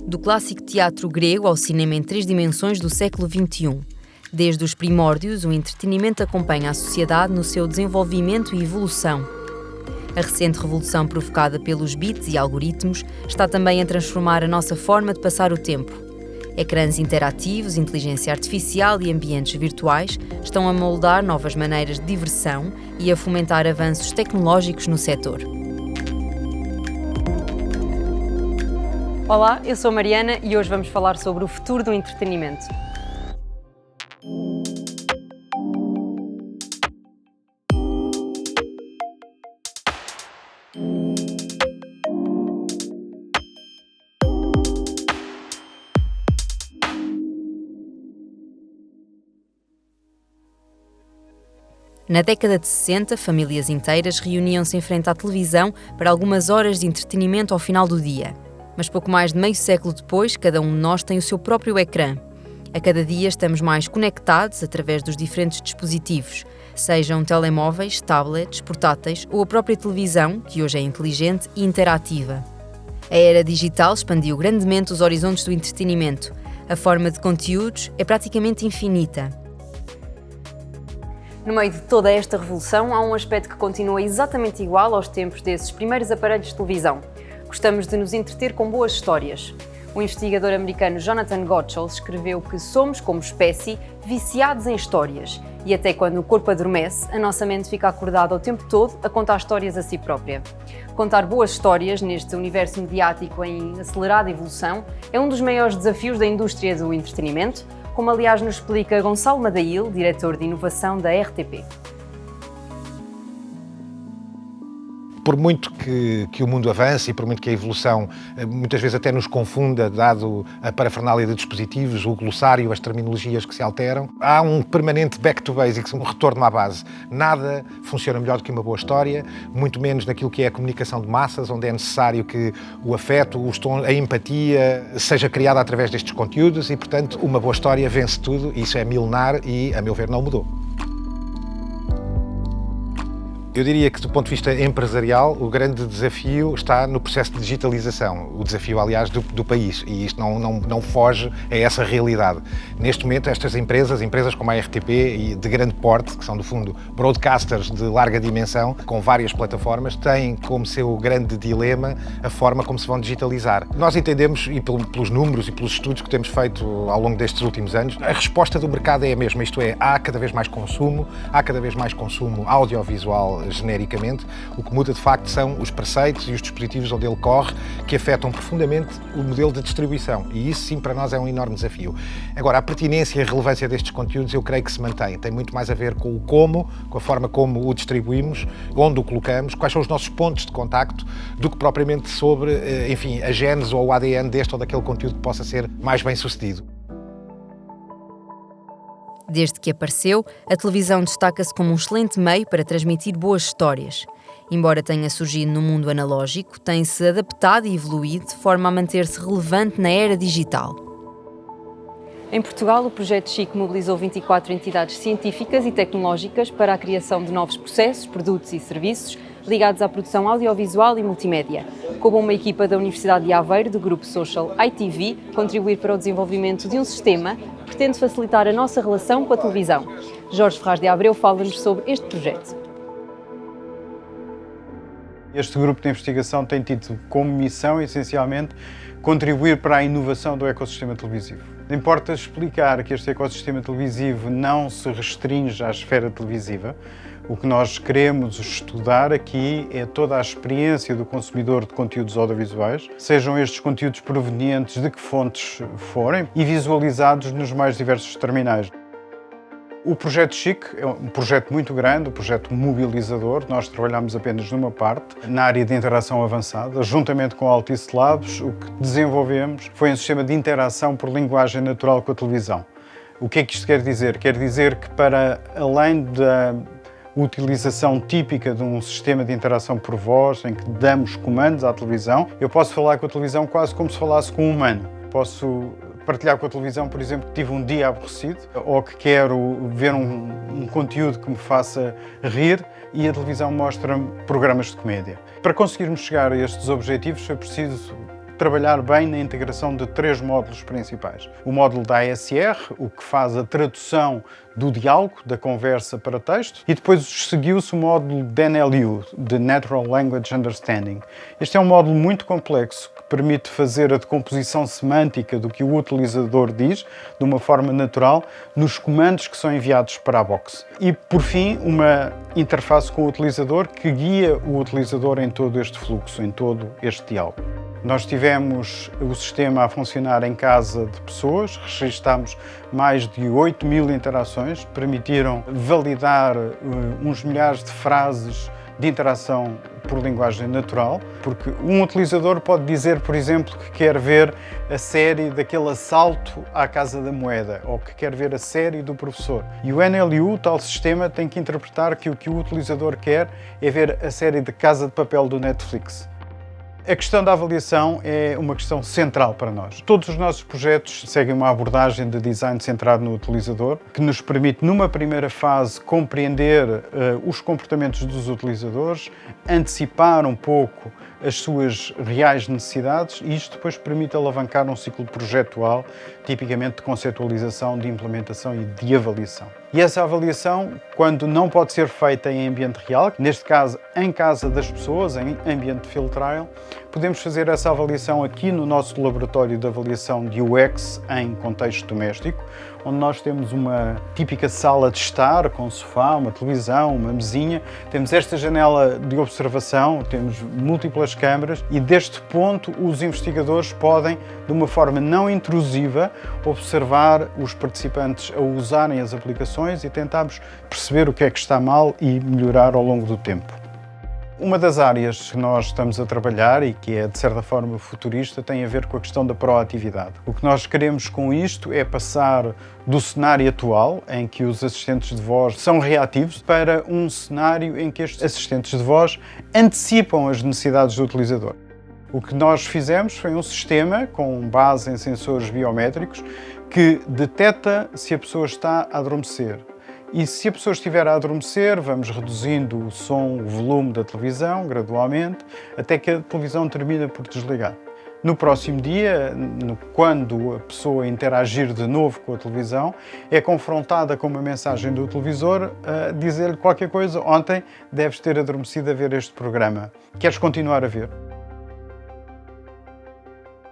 Do clássico teatro grego ao cinema em 3 dimensões do século XXI. Desde os primórdios, o entretenimento acompanha a sociedade no seu desenvolvimento e evolução. A recente revolução provocada pelos bits e algoritmos está também a transformar a nossa forma de passar o tempo. Ecrãs interativos, inteligência artificial e ambientes virtuais estão a moldar novas maneiras de diversão e a fomentar avanços tecnológicos no setor. Olá, eu sou a Mariana e hoje vamos falar sobre o futuro do entretenimento. Na década de 60, famílias inteiras reuniam-se em frente à televisão para algumas horas de entretenimento ao final do dia. Mas pouco mais de meio século depois, cada um de nós tem o seu próprio ecrã. A cada dia estamos mais conectados através dos diferentes dispositivos, sejam telemóveis, tablets, portáteis ou a própria televisão, que hoje é inteligente e interativa. A era digital expandiu grandemente os horizontes do entretenimento. A forma de conteúdos é praticamente infinita. No meio de toda esta revolução, há um aspecto que continua exatamente igual aos tempos desses primeiros aparelhos de televisão. Gostamos de nos entreter com boas histórias. O investigador americano Jonathan Gottschall escreveu que somos, como espécie, viciados em histórias. E até quando o corpo adormece, a nossa mente fica acordada o tempo todo a contar histórias a si própria. Contar boas histórias neste universo mediático em acelerada evolução é um dos maiores desafios da indústria do entretenimento, como aliás nos explica Gonçalo Madail, diretor de inovação da RTP. Por muito que o mundo avance e por muito que a evolução muitas vezes até nos confunda, dado a parafernália de dispositivos, o glossário, as terminologias que se alteram, há um permanente back to basics, um retorno à base. Nada funciona melhor do que uma boa história, muito menos naquilo que é a comunicação de massas, onde é necessário que o afeto, a empatia seja criada através destes conteúdos e, portanto, uma boa história vence tudo. Isso é milenar e, a meu ver, não mudou. Eu diria que, do ponto de vista empresarial, o grande desafio está no processo de digitalização. O desafio, aliás, do país. E isto não foge a essa realidade. Neste momento, estas empresas como a RTP e de grande porte, que são, no fundo, broadcasters de larga dimensão, com várias plataformas, têm como seu grande dilema a forma como se vão digitalizar. Nós entendemos, e pelos números e pelos estudos que temos feito ao longo destes últimos anos, a resposta do mercado é a mesma. Isto é, há cada vez mais consumo audiovisual genericamente. O que muda de facto são os preceitos e os dispositivos onde ele corre, que afetam profundamente o modelo de distribuição, e isso sim para nós é um enorme desafio. Agora, a pertinência e a relevância destes conteúdos eu creio que se mantém, tem muito mais a ver com o como, com a forma como o distribuímos, onde o colocamos, quais são os nossos pontos de contacto, do que propriamente sobre, enfim, a gênese ou o ADN deste ou daquele conteúdo que possa ser mais bem sucedido. Desde que apareceu, a televisão destaca-se como um excelente meio para transmitir boas histórias. Embora tenha surgido no mundo analógico, tem-se adaptado e evoluído de forma a manter-se relevante na era digital. Em Portugal, o projeto Chic mobilizou 24 entidades científicas e tecnológicas para a criação de novos processos, produtos e serviços ligados à produção audiovisual e multimédia. Coube uma equipa da Universidade de Aveiro, do grupo Social ITV, contribuir para o desenvolvimento de um sistema que pretende facilitar a nossa relação com a televisão. Jorge Ferraz de Abreu fala-nos sobre este projeto. Este grupo de investigação tem tido como missão, essencialmente, contribuir para a inovação do ecossistema televisivo. Importa explicar que este ecossistema televisivo não se restringe à esfera televisiva. O que nós queremos estudar aqui é toda a experiência do consumidor de conteúdos audiovisuais, sejam estes conteúdos provenientes de que fontes forem e visualizados nos mais diversos terminais. O projeto Chic é um projeto muito grande, um projeto mobilizador. Nós trabalhamos apenas numa parte, na área de interação avançada. Juntamente com a Altice Labs, o que desenvolvemos foi um sistema de interação por linguagem natural com a televisão. O que é que isto quer dizer? Quer dizer que, para além da utilização típica de um sistema de interação por voz, em que damos comandos à televisão, eu posso falar com a televisão quase como se falasse com um humano. Posso partilhar com a televisão, por exemplo, que tive um dia aborrecido ou que quero ver um conteúdo que me faça rir e a televisão mostra-me programas de comédia. Para conseguirmos chegar a estes objetivos foi preciso trabalhar bem na integração de 3 módulos principais. O módulo da ASR, o que faz a tradução do diálogo, da conversa para texto, e depois seguiu-se o módulo de NLU, de Natural Language Understanding. Este é um módulo muito complexo que permite fazer a decomposição semântica do que o utilizador diz, de uma forma natural, nos comandos que são enviados para a box. E, por fim, uma interface com o utilizador que guia o utilizador em todo este fluxo, em todo este diálogo. Nós tivemos o sistema a funcionar em casa de pessoas, registámos mais de 8.000 interações, permitiram validar uns milhares de frases de interação por linguagem natural, porque um utilizador pode dizer, por exemplo, que quer ver a série daquele assalto à Casa da Moeda, ou que quer ver a série do professor. E o NLU, o tal sistema, tem que interpretar que o que o utilizador quer é ver a série de Casa de Papel do Netflix. A questão da avaliação é uma questão central para nós. Todos os nossos projetos seguem uma abordagem de design centrado no utilizador, que nos permite, numa primeira fase, compreender os comportamentos dos utilizadores, antecipar um pouco as suas reais necessidades e isto depois permite alavancar um ciclo projetual, tipicamente de conceptualização, de implementação e de avaliação. E essa avaliação, quando não pode ser feita em ambiente real, neste caso em casa das pessoas, em ambiente de field trial, podemos fazer essa avaliação aqui no nosso laboratório de avaliação de UX em contexto doméstico, onde nós temos uma típica sala de estar, com um sofá, uma televisão, uma mesinha, temos esta janela de observação, temos múltiplas câmaras e deste ponto os investigadores podem, de uma forma não intrusiva, observar os participantes a usarem as aplicações e tentarmos perceber o que é que está mal e melhorar ao longo do tempo. Uma das áreas que nós estamos a trabalhar e que é, de certa forma, futurista, tem a ver com a questão da proatividade. O que nós queremos com isto é passar do cenário atual, em que os assistentes de voz são reativos, para um cenário em que estes assistentes de voz antecipam as necessidades do utilizador. O que nós fizemos foi um sistema com base em sensores biométricos que detecta se a pessoa está a adormecer. E se a pessoa estiver a adormecer, vamos reduzindo o som, o volume da televisão, gradualmente, até que a televisão termina por desligar. No próximo dia, quando a pessoa interagir de novo com a televisão, é confrontada com uma mensagem do televisor a dizer-lhe qualquer coisa. Ontem deves ter adormecido a ver este programa. Queres continuar a ver?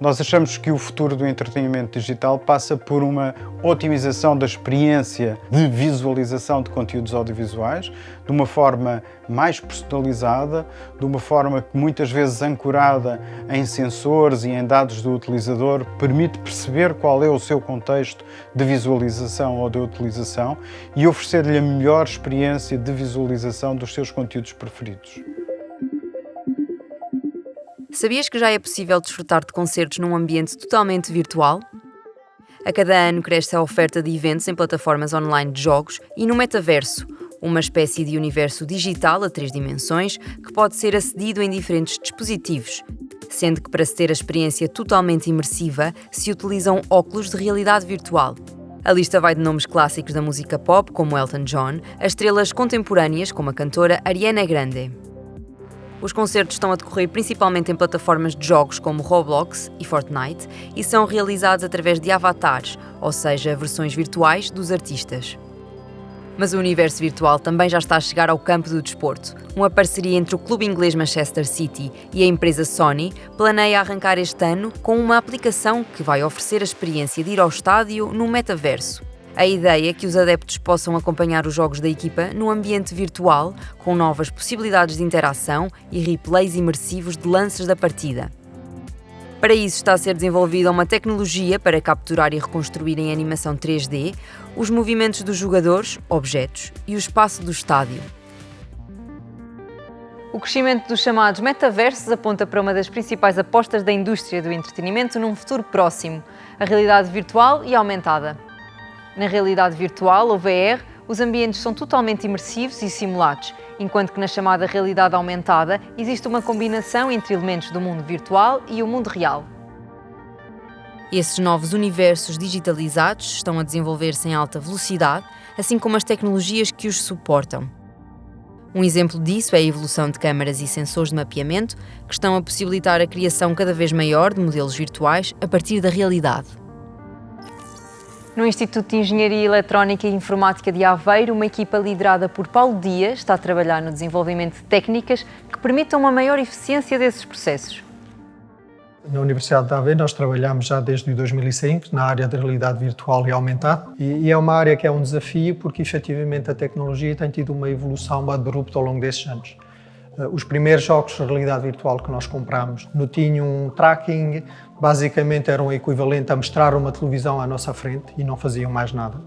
Nós achamos que o futuro do entretenimento digital passa por uma otimização da experiência de visualização de conteúdos audiovisuais, de uma forma mais personalizada, de uma forma que muitas vezes ancorada em sensores e em dados do utilizador, permite perceber qual é o seu contexto de visualização ou de utilização e oferecer-lhe a melhor experiência de visualização dos seus conteúdos preferidos. Sabias que já é possível desfrutar de concertos num ambiente totalmente virtual? A cada ano cresce a oferta de eventos em plataformas online de jogos e no metaverso, uma espécie de universo digital a 3 dimensões que pode ser acedido em diferentes dispositivos, sendo que para se ter a experiência totalmente imersiva se utilizam óculos de realidade virtual. A lista vai de nomes clássicos da música pop, como Elton John, a estrelas contemporâneas, como a cantora Ariana Grande. Os concertos estão a decorrer principalmente em plataformas de jogos como Roblox e Fortnite e são realizados através de avatares, ou seja, versões virtuais dos artistas. Mas o universo virtual também já está a chegar ao campo do desporto. Uma parceria entre o clube inglês Manchester City e a empresa Sony planeia arrancar este ano com uma aplicação que vai oferecer a experiência de ir ao estádio no metaverso. A ideia é que os adeptos possam acompanhar os jogos da equipa num ambiente virtual, com novas possibilidades de interação e replays imersivos de lances da partida. Para isso está a ser desenvolvida uma tecnologia para capturar e reconstruir em animação 3D os movimentos dos jogadores, objetos e o espaço do estádio. O crescimento dos chamados metaversos aponta para uma das principais apostas da indústria do entretenimento num futuro próximo, a realidade virtual e aumentada. Na realidade virtual, ou VR, os ambientes são totalmente imersivos e simulados, enquanto que na chamada realidade aumentada existe uma combinação entre elementos do mundo virtual e o mundo real. Esses novos universos digitalizados estão a desenvolver-se em alta velocidade, assim como as tecnologias que os suportam. Um exemplo disso é a evolução de câmaras e sensores de mapeamento, que estão a possibilitar a criação cada vez maior de modelos virtuais a partir da realidade. No Instituto de Engenharia Eletrónica e Informática de Aveiro, uma equipa liderada por Paulo Dias está a trabalhar no desenvolvimento de técnicas que permitam uma maior eficiência desses processos. Na Universidade de Aveiro nós trabalhamos já desde 2005 na área de realidade virtual e aumentada e é uma área que é um desafio porque efetivamente a tecnologia tem tido uma evolução abrupta ao longo desses anos. Os primeiros jogos de realidade virtual que nós compramos não tinham um tracking, basicamente eram equivalente a mostrar uma televisão à nossa frente e não faziam mais nada.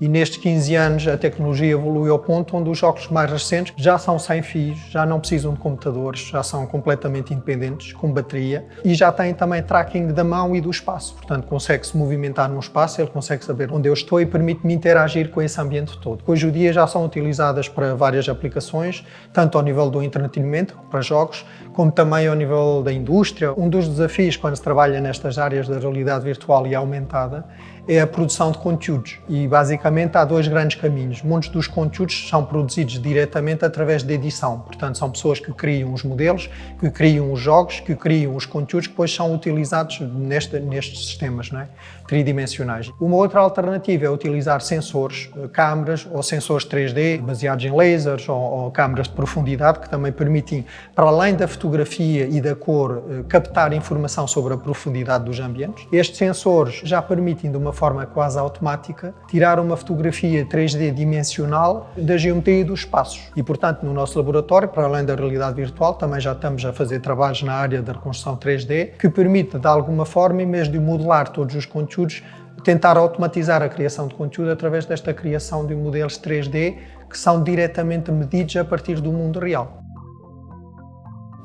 E nestes 15 anos a tecnologia evoluiu ao ponto onde os jogos mais recentes já são sem fios, já não precisam de computadores, já são completamente independentes, com bateria e já têm também tracking da mão e do espaço. Portanto, consegue-se movimentar num espaço, ele consegue saber onde eu estou e permite-me interagir com esse ambiente todo. Hoje em dia já são utilizadas para várias aplicações, tanto ao nível do entretenimento, para jogos, como também ao nível da indústria. Um dos desafios quando se trabalha nestas áreas da realidade virtual e aumentada é a produção de conteúdos e basicamente há dois grandes caminhos. Muitos dos conteúdos são produzidos diretamente através de edição, portanto são pessoas que criam os modelos, que criam os jogos, que criam os conteúdos que depois são utilizados nestes sistemas, não é? Tridimensionais. Uma outra alternativa é utilizar sensores, câmaras ou sensores 3D baseados em lasers ou câmaras de profundidade que também permitem, para além da fotografia e da cor, captar informação sobre a profundidade dos ambientes. Estes sensores já permitem de uma forma quase automática tirar uma fotografia 3D dimensional da geometria e dos espaços. E, portanto, no nosso laboratório, para além da realidade virtual, também já estamos a fazer trabalhos na área da reconstrução 3D, que permite, de alguma forma, em vez de modelar todos os conteúdos, tentar automatizar a criação de conteúdo através desta criação de modelos 3D que são diretamente medidos a partir do mundo real.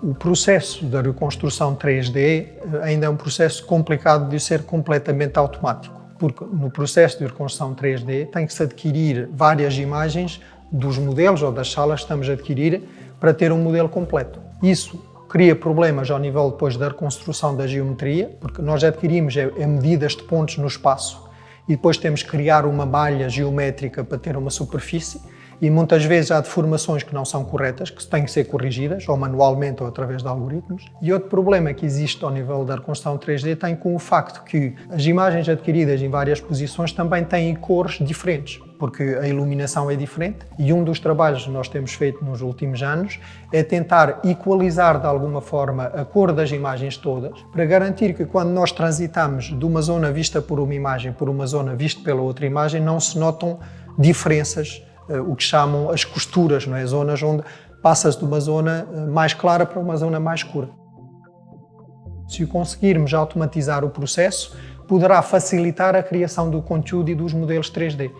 O processo da reconstrução 3D ainda é um processo complicado de ser completamente automático, porque no processo de reconstrução 3D tem que se adquirir várias imagens dos modelos ou das salas que estamos a adquirir para ter um modelo completo. Isso cria problemas ao nível depois da reconstrução da geometria, porque nós adquirimos medidas de pontos no espaço e depois temos que criar uma malha geométrica para ter uma superfície e muitas vezes há deformações que não são corretas, que têm que ser corrigidas, ou manualmente ou através de algoritmos. E outro problema que existe ao nível da reconstrução 3D tem com o facto que as imagens adquiridas em várias posições também têm cores diferentes, porque a iluminação é diferente. E um dos trabalhos que nós temos feito nos últimos anos é tentar equalizar de alguma forma a cor das imagens todas, para garantir que quando nós transitamos de uma zona vista por uma imagem por uma zona vista pela outra imagem, não se notam diferenças, o que chamam as costuras, não é? Zonas onde passas de uma zona mais clara para uma zona mais escura. Se conseguirmos automatizar o processo, poderá facilitar a criação do conteúdo e dos modelos 3D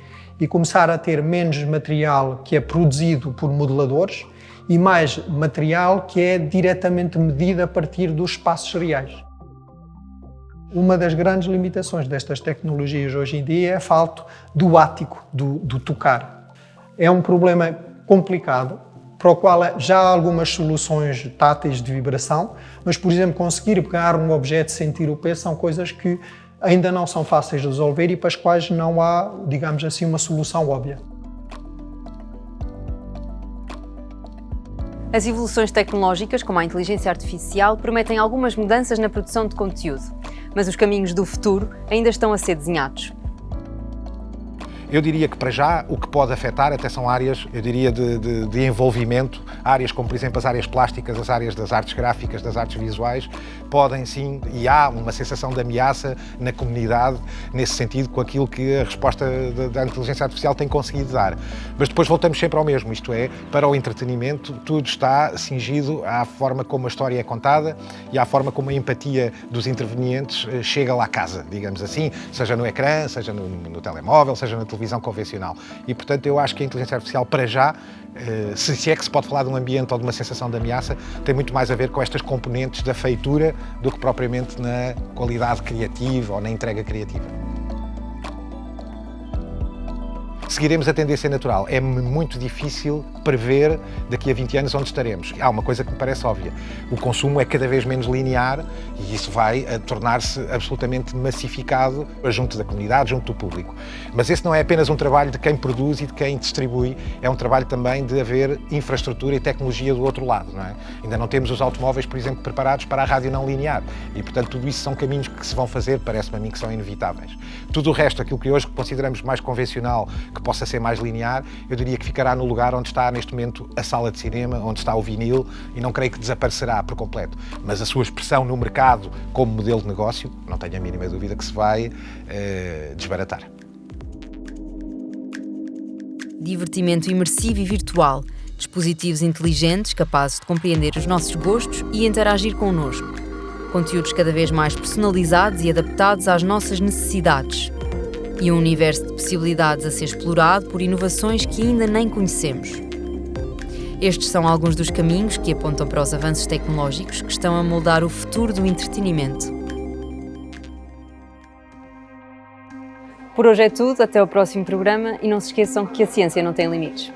e começar a ter menos material que é produzido por modeladores e mais material que é diretamente medido a partir dos espaços reais. Uma das grandes limitações destas tecnologias hoje em dia é a falta do ático, do tocar. É um problema complicado, para o qual já há algumas soluções táteis de vibração, mas, por exemplo, conseguir pegar um objeto e sentir o peso são coisas que ainda não são fáceis de resolver e para as quais não há, digamos assim, uma solução óbvia. As evoluções tecnológicas, como a inteligência artificial, prometem algumas mudanças na produção de conteúdo, mas os caminhos do futuro ainda estão a ser desenhados. Eu diria que, para já, o que pode afetar até são áreas, eu diria, de envolvimento, áreas como, por exemplo, as áreas plásticas, as áreas das artes gráficas, das artes visuais, podem sim, e há uma sensação de ameaça na comunidade, nesse sentido, com aquilo que a resposta da inteligência artificial tem conseguido dar. Mas depois voltamos sempre ao mesmo, isto é, para o entretenimento, tudo está cingido à forma como a história é contada e à forma como a empatia dos intervenientes chega lá à casa, digamos assim, seja no ecrã, seja no telemóvel, seja na televisão convencional. E, portanto, eu acho que a inteligência artificial, para já, se é que se pode falar de um ambiente ou de uma sensação de ameaça, tem muito mais a ver com estas componentes da feitura do que propriamente na qualidade criativa ou na entrega criativa. seguiremos a tendência natural. É muito difícil prever daqui a 20 anos onde estaremos. Há uma coisa que me parece óbvia. O consumo é cada vez menos linear e isso vai tornar-se absolutamente massificado junto da comunidade, junto do público. Mas esse não é apenas um trabalho de quem produz e de quem distribui, é um trabalho também de haver infraestrutura e tecnologia do outro lado, não é? Ainda não temos os automóveis, por exemplo, preparados para a rádio não linear e, portanto, tudo isso são caminhos que se vão fazer, parece-me a mim que são inevitáveis. Tudo o resto, aquilo que hoje consideramos mais convencional, que possa ser mais linear, eu diria que ficará no lugar onde está neste momento a sala de cinema, onde está o vinil, e não creio que desaparecerá por completo. Mas a sua expressão no mercado como modelo de negócio, não tenho a mínima dúvida que se vai desbaratar. Divertimento imersivo e virtual, dispositivos inteligentes capazes de compreender os nossos gostos e interagir connosco. Conteúdos cada vez mais personalizados e adaptados às nossas necessidades. E um universo de possibilidades a ser explorado por inovações que ainda nem conhecemos. Estes são alguns dos caminhos que apontam para os avanços tecnológicos que estão a moldar o futuro do entretenimento. Por hoje é tudo, até ao próximo programa e não se esqueçam que a ciência não tem limites.